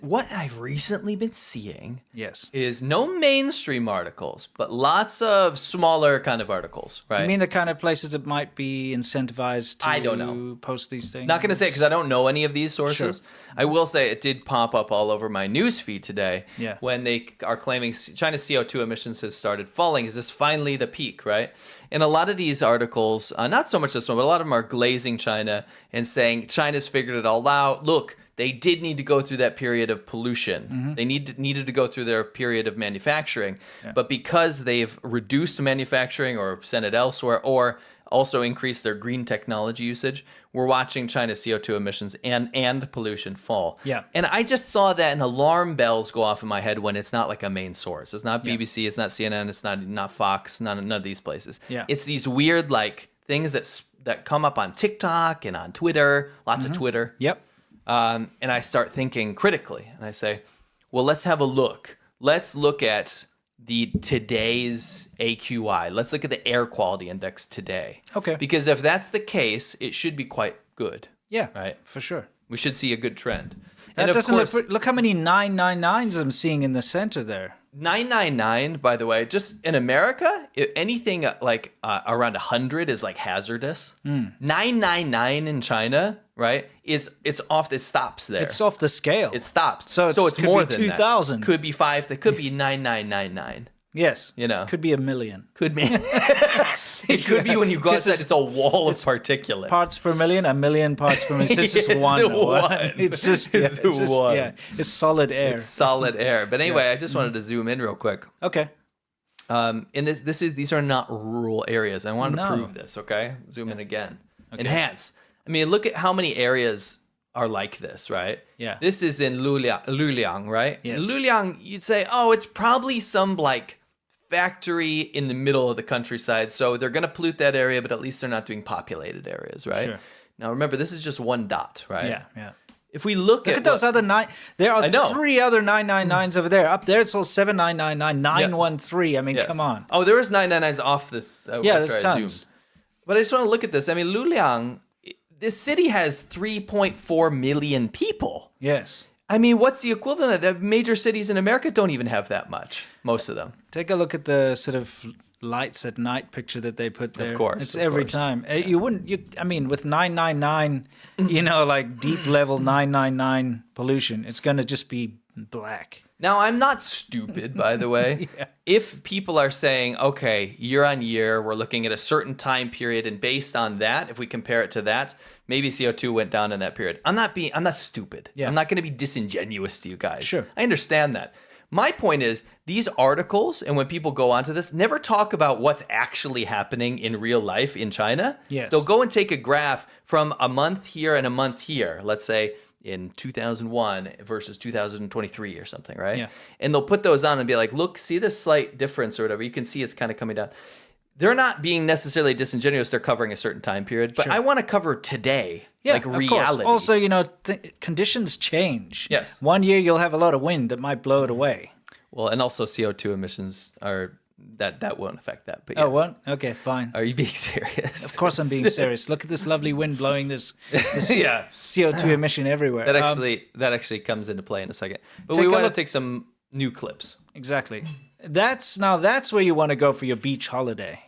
what I've recently been seeing Yes. is no mainstream articles, but lots of smaller kind of articles, right? You mean the kind of places that might be incentivized to I don't know. post these things? Not going to say because I don't know any of these sources. Sure. I will say it did pop up all over my news feed today Yeah. when they are claiming China's CO2 emissions has started falling. Is this finally the peak, right? And a lot of these articles, not so much this one, but a lot of them are glazing China and saying China's figured it all out. Look, they did need to go through that period of pollution. They needed to go through their period of manufacturing. But because they've reduced manufacturing or sent it elsewhere or also increased their green technology usage, we're watching China's CO2 emissions and pollution fall. Yeah. And I just saw that and alarm bells go off in my head when it's not like a main source. It's not BBC, it's not CNN, it's not Fox, none of these places. Yeah. It's these weird like things that come up on TikTok and on Twitter, lots of Twitter. Yep. And I start thinking critically, and I say, well, let's have a look. Let's look at today's AQI. Let's look at the air quality index today. Okay. Because if that's the case, it should be quite good. Yeah. Right. For sure. We should see a good trend. That and of doesn't course, look how many 999s I'm seeing in the center there. 999, by the way, just in America, anything like around 100 is like hazardous. 999 in China, right? It's off. It stops there. It's off the scale. It stops. So it's could more be than 2,000. That. Could be 5. That could be 9999. Yes. You know. Could be 1 million. Could be. It could be when you go outside, it's a wall of particulate. Parts per million, 1 million parts per million. It's just It's one. one. It's just, It's one. Yeah, it's solid air. It's solid air. But anyway, I just wanted to zoom in real quick. Okay. And these are not rural areas. I wanted to No. prove this. Okay, zoom in again. Enhance. I mean, look at how many areas are like this, right? Yeah. This is in Luliang, right? Yes. In Luliang, you'd say, oh, it's probably some like factory in the middle of the countryside, so they're going to pollute that area, but at least they're not doing populated areas, right? Sure. Now, remember, this is just one dot, right? Yeah, yeah. If we look Look at those other nine. There are I know. 3 other 999s over there. Up there, it's all 7999, 913. I mean, Yes. come on. Oh, there was 999s off this. Yeah, after there's I tons. zoomed. But I just want to look at this. I mean, Luliang, this city has 3.4 million people. Yes. I mean, what's the equivalent of that? Major cities in America don't even have that much, most of them. Take a look at the sort of lights at night picture that they put there. Of course. It's every time. You wouldn't, I mean, with 999, like deep level 999 pollution, it's going to just be black. Now, I'm not stupid, by the way. Yeah. If people are saying, okay, year on year, we're looking at a certain time period, and based on that, if we compare it to that, maybe CO2 went down in that period. I'm not stupid. Yeah. I'm not going to be disingenuous to you guys. Sure. I understand that. My point is, these articles, and when people go onto this, never talk about what's actually happening in real life in China. Yes. They'll go and take a graph from a month here and a month here. Let's say in 2001 versus 2023 or something, right? Yeah. And they'll put those on and be like, look, see this slight difference or whatever. You can see it's kind of coming down. They're not being necessarily disingenuous. They're covering a certain time period. But Sure. I want to cover today, Yeah, like of reality. course. Also, conditions change. Yes. One year you'll have a lot of wind that might blow it away. Well, and also CO2 emissions are, that won't affect that. But Oh, yes. what? Okay, fine. Are you being serious? Of course I'm being serious. Look at this lovely wind blowing this Yeah. CO2 emission everywhere. That actually comes into play in a second. But Take we a want to look- take some new clips. Exactly. That's where you want to go for your beach holiday.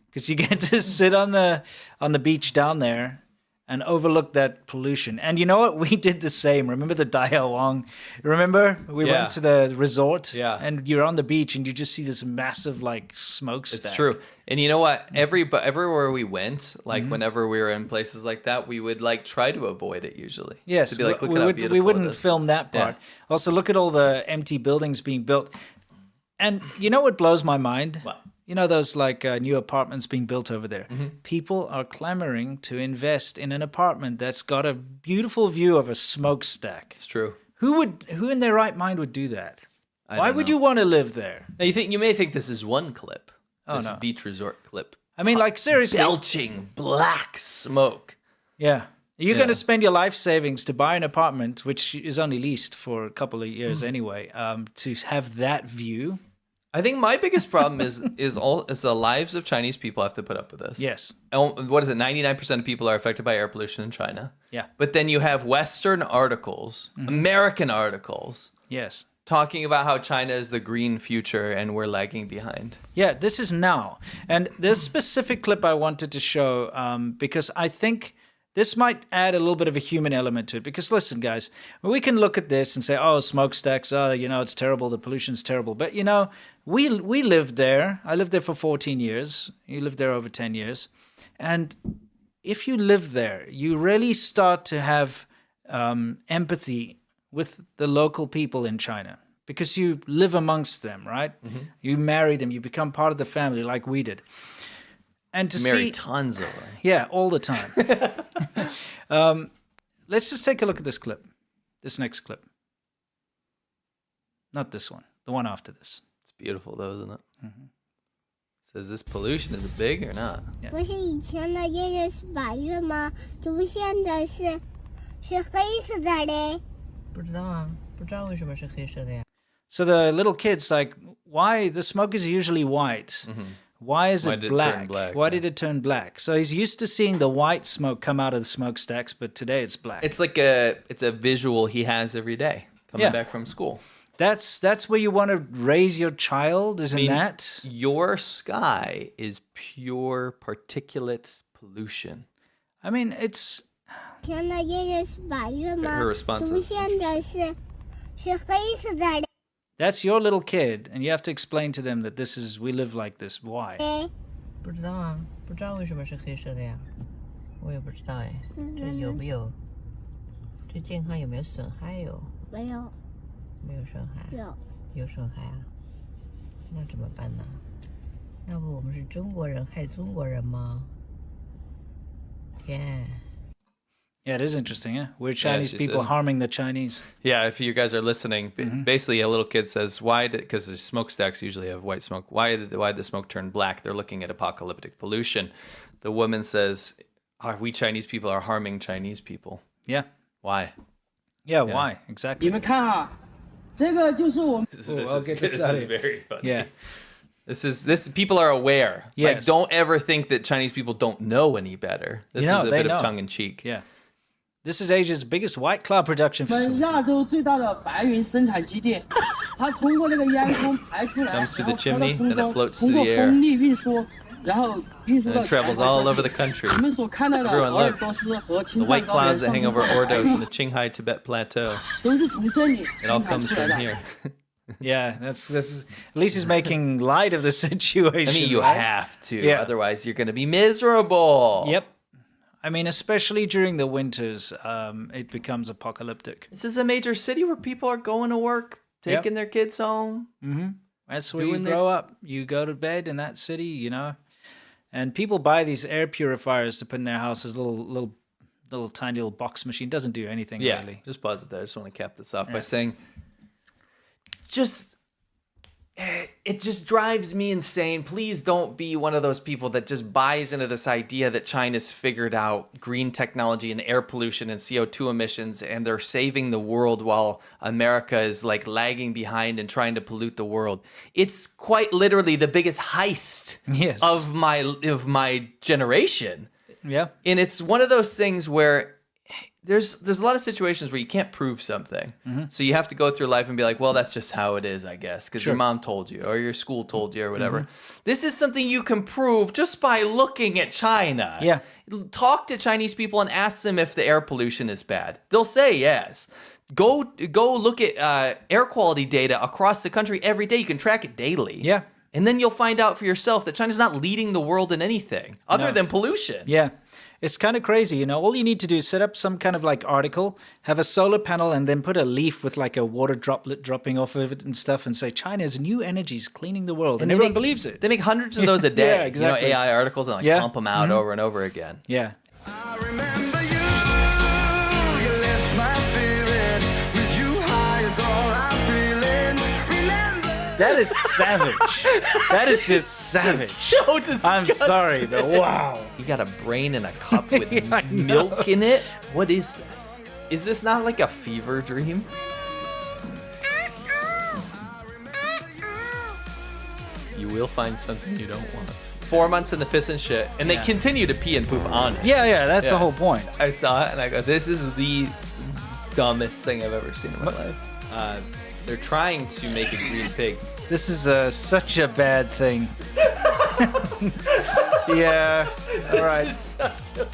Because you get to sit on the beach down there and overlook that pollution. And you know what? We did the same. Remember the Daiawang? Remember? We Yeah. went to the resort Yeah. and you're on the beach and you just see this massive smokestack. It's true. And you know what? Everywhere we went, like whenever we were in places like that, we would like try to avoid it usually. Yes, To be like, look we at how would, beautiful we it wouldn't is. film that part. Yeah. Also, look at all the empty buildings being built. And you know what blows my mind? What? You know those new apartments being built over there? Mm-hmm. People are clamoring to invest in an apartment that's got a beautiful view of a smokestack. It's true. Who in their right mind would do that? Why don't would know. you want to live there? Now you may think this is one clip. Oh, this no. beach resort clip. I mean, seriously. Belching black smoke. Yeah. You're Yeah. going to spend your life savings to buy an apartment, which is only leased for a couple of years Mm. anyway, to have that view. I think my biggest problem is the lives of Chinese people have to put up with this. Yes. And what is it? 99% of people are affected by air pollution in China. Yeah. But then you have Western articles, American articles, Yes. talking about how China is the green future and we're lagging behind. Yeah, this is now. And this specific clip I wanted to show because I think this might add a little bit of a human element to it. Because listen, guys, we can look at this and say, oh, smokestacks, it's terrible, the pollution's terrible. But, we lived there. I lived there for 14 years. You lived there over 10 years. And if you live there, you really start to have empathy with the local people in China because you live amongst them, right? Mm-hmm. You marry them. You become part of the family like we did. And to marry tons of them. Yeah, all the time. Let's just take a look at this clip. This next clip. Not this one. The one after this. It's beautiful, though, isn't it? Mm-hmm. Says this pollution is it big or not? Yeah. 不是以前的夜夜是白月吗？怎么现在是黑色的嘞？不知道啊，不知道为什么是黑色的呀。 So the little kid's like, why? The smoke is usually white. Mm-hmm. Why is it black? Why did it turn black? So he's used to seeing the white smoke come out of the smokestacks, but today it's black. It's like it's a visual he has every day coming back from school. That's where you want to raise your child, isn't that? Your sky is pure particulate pollution. I mean, it's... 以前的夜夜是白月吗？ Her response 怎么现在是黑色的嘞？ That's your little kid, and you have to explain to them that we live like this. Why? 不知道啊，不知道为什么是黑色的呀，我也不知道哎，这有没有？对健康有没有损害哟？没有，没有损害。有损害啊？那怎么办呢？要不我们是中国人害中国人吗？天。 Yeah, it is interesting, huh? We're Chinese people harming the Chinese. Yeah, if you guys are listening, basically a little kid says, why did, because the smokestacks usually have white smoke, why did the smoke turn black? They're looking at apocalyptic pollution. The woman says, we Chinese people are harming Chinese people. Yeah. Why? Yeah, why? Exactly. 你们看啊，这个就是我们。 This is very funny. Yeah. This people are aware. Yes. Like, don't ever think that Chinese people don't know any better. This is a bit of tongue in cheek. Yeah. This is Asia's biggest white cloud production 我们 facility. 亚洲最大的白云生产基地，它通过这个烟囱排出来，然 Comes 后 through the 飘 chimney 到空 and it 中， floats 通 through 过 the air. 风力运输，然后运输 And 到 it travels all over the country. 你们所看到的 Everyone 鄂尔 look. 多斯和 The 青藏 white 高原 clouds that 上 hang 升 over 的白 Ordos 云 and the Qinghai Tibet Plateau. 都是从这里 It all 生产 comes 出来 from 的。 here. Yeah, that's at least he's making light of the situation. I mean, you right? have to. Yeah. Otherwise, you're going to be miserable. Yep. I mean, especially during the winters, it becomes apocalyptic. This is a major city where people are going to work, taking their kids home. Mm-hmm. That's where you Doing grow up. You go to bed in that city, And people buy these air purifiers to put in their houses, little tiny little box machine. Doesn't do anything really. Just pause it there. I just want to cap this off by saying, it just drives me insane. Please don't be one of those people that just buys into this idea that China's figured out green technology and air pollution and CO2 emissions and they're saving the world while America is like lagging behind and trying to pollute the world. It's quite literally the biggest heist Yes. of my generation. Yeah. And it's one of those things where there's a lot of situations where you can't prove something. So you have to go through life and be like, well, that's just how it is, I guess, because your mom told you or your school told you or whatever. This is something you can prove just by looking at China. Yeah. Talk to Chinese people and ask them if the air pollution is bad. They'll say yes. Go look at air quality data across the country every day. You can track it daily. Yeah. And then you'll find out for yourself that China's not leading the world in anything other than pollution. Yeah. It's kind of crazy, All you need to do is set up some kind of like article, have a solar panel, and then put a leaf with like a water droplet dropping off of it and stuff and say, China's new energies cleaning the world. And everyone believes it. They make hundreds of those a day. Yeah, exactly. AI articles and pump them out over and over again. Yeah. I remember you lift my spirit. With you high is all I'm feeling. Remember. That is savage. That is just savage. So disgusting. I'm sorry, but wow. You got a brain in a cup with I know. milk in it? What is this? Is this not like a fever dream? we'll find something you don't want. 4 months in the piss and shit, and they Yeah. continue to pee and poop on it. Yeah, that's the Yeah. whole point. I saw it and I go, this is the dumbest thing I've ever seen in my life. They're trying to make a green pig. This is such a bad thing. Yeah. All right. Such a